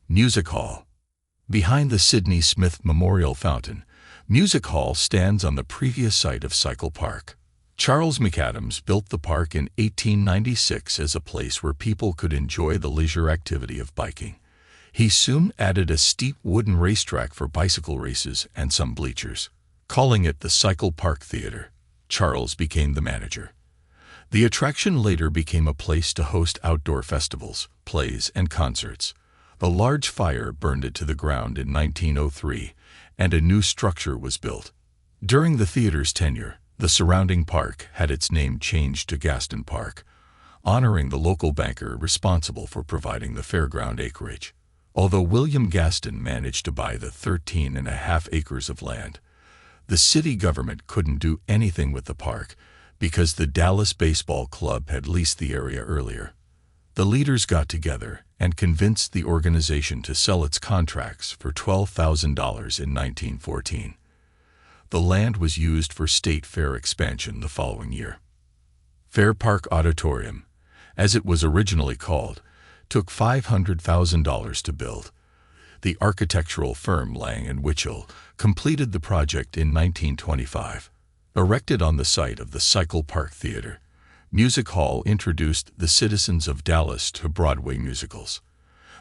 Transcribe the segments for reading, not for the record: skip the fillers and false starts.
Music Hall. Behind the Sidney Smith Memorial Fountain, Music Hall stands on the previous site of Cycle Park. Charles McAdams built the park in 1896 as a place where people could enjoy the leisure activity of biking. He soon added a steep wooden racetrack for bicycle races and some bleachers. Calling it the Cycle Park Theater, Charles became the manager. The attraction later became a place to host outdoor festivals, plays, and concerts. A large fire burned it to the ground in 1903, and a new structure was built. During the theater's tenure, the surrounding park had its name changed to Gaston Park, honoring the local banker responsible for providing the fairground acreage. Although William Gaston managed to buy the 13.5 acres of land, the city government couldn't do anything with the park because the Dallas Baseball Club had leased the area earlier. The leaders got together and convinced the organization to sell its contracts for $12,000 in 1914. The land was used for State Fair expansion the following year. Fair Park Auditorium, as it was originally called, took $500,000 to build. The architectural firm Lang & Witchell completed the project in 1925. Erected on the site of the Cycle Park Theater, Music Hall introduced the citizens of Dallas to Broadway musicals.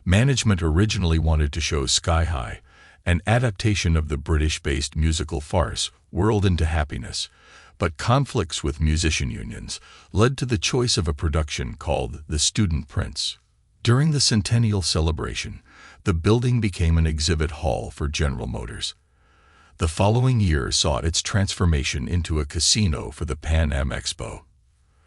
Management originally wanted to show Sky High, an adaptation of the British-based musical farce Whirled into Happiness, but conflicts with musician unions led to the choice of a production called The Student Prince. During the centennial celebration, the building became an exhibit hall for General Motors. The following year saw its transformation into a casino for the Pan Am Expo.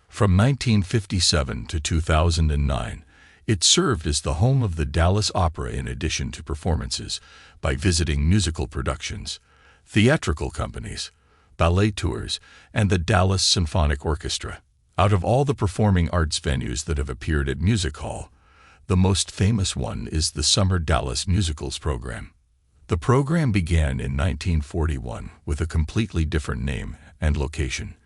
From 1957 to 2009, it served as the home of the Dallas Opera in addition to performances by visiting musical productions, theatrical companies, ballet tours, and the Dallas Symphonic Orchestra. Out of all the performing arts venues that have appeared at Music Hall, the most famous one is the Summer Dallas Musicals program. The program began in 1941 with a completely different name and location.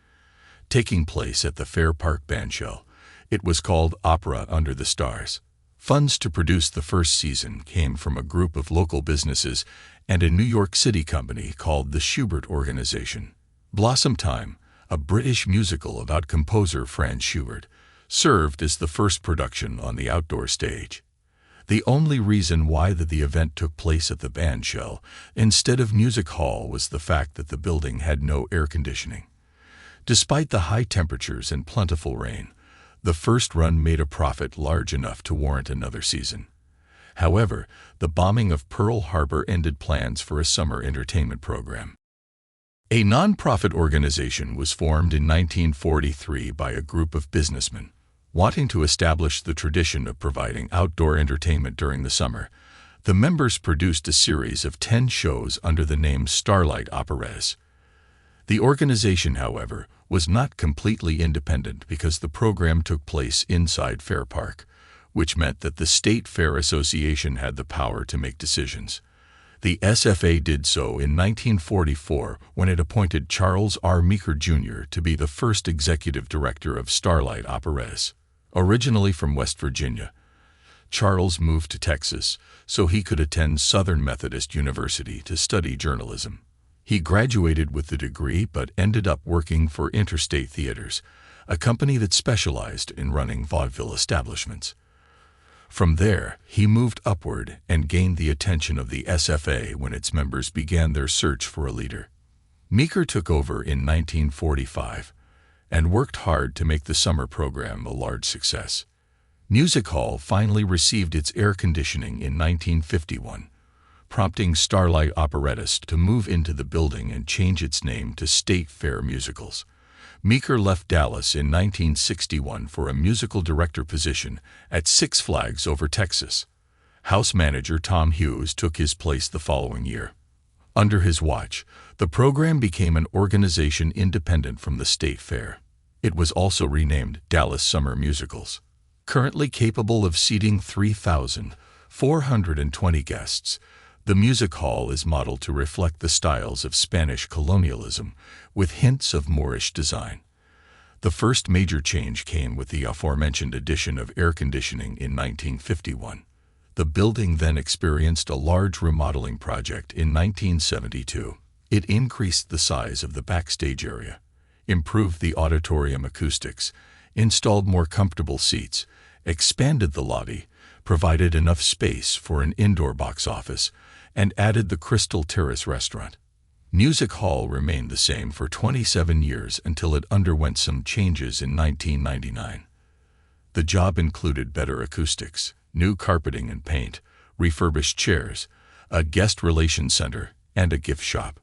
Taking place at the Fair Park Bandshell, it was called Opera Under the Stars. Funds to produce the first season came from a group of local businesses and a New York City company called the Schubert Organization. Blossom Time, a British musical about composer Franz Schubert, served as the first production on the outdoor stage. The only reason why the event took place at the Bandshell instead of Music Hall was the fact that the building had no air conditioning. Despite the high temperatures and plentiful rain, the first run made a profit large enough to warrant another season. However, the bombing of Pearl Harbor ended plans for a summer entertainment program. A non-profit organization was formed in 1943 by a group of businessmen wanting to establish the tradition of providing outdoor entertainment during the summer. The members produced a series of 10 shows under the name Starlight Operettas. The organization, however, was not completely independent because the program took place inside Fair Park, which meant that the State Fair Association had the power to make decisions. The SFA did so in 1944 when it appointed Charles R. Meeker, Jr. to be the first executive director of Starlight Operettas. Originally from West Virginia, Charles moved to Texas so he could attend Southern Methodist University to study journalism. He graduated with the degree but ended up working for Interstate Theaters, a company that specialized in running vaudeville establishments. From there, he moved upward and gained the attention of the SFA when its members began their search for a leader. Meeker took over in 1945 and worked hard to make the summer program a large success. Music Hall finally received its air conditioning in 1951, prompting Starlight Operettas to move into the building and change its name to State Fair Musicals. Meeker left Dallas in 1961 for a musical director position at Six Flags Over Texas. House manager Tom Hughes took his place the following year. Under his watch, the program became an organization independent from the State Fair. It was also renamed Dallas Summer Musicals. Currently capable of seating 3,420 guests, the Music Hall is modeled to reflect the styles of Spanish colonialism with hints of Moorish design. The first major change came with the aforementioned addition of air conditioning in 1951. The building then experienced a large remodeling project in 1972. It increased the size of the backstage area, improved the auditorium acoustics, installed more comfortable seats, expanded the lobby, provided enough space for an indoor box office, and added the Crystal Terrace restaurant. Music Hall remained the same for 27 years until it underwent some changes in 1999. The job included better acoustics, new carpeting and paint, refurbished chairs, a guest relations center, and a gift shop.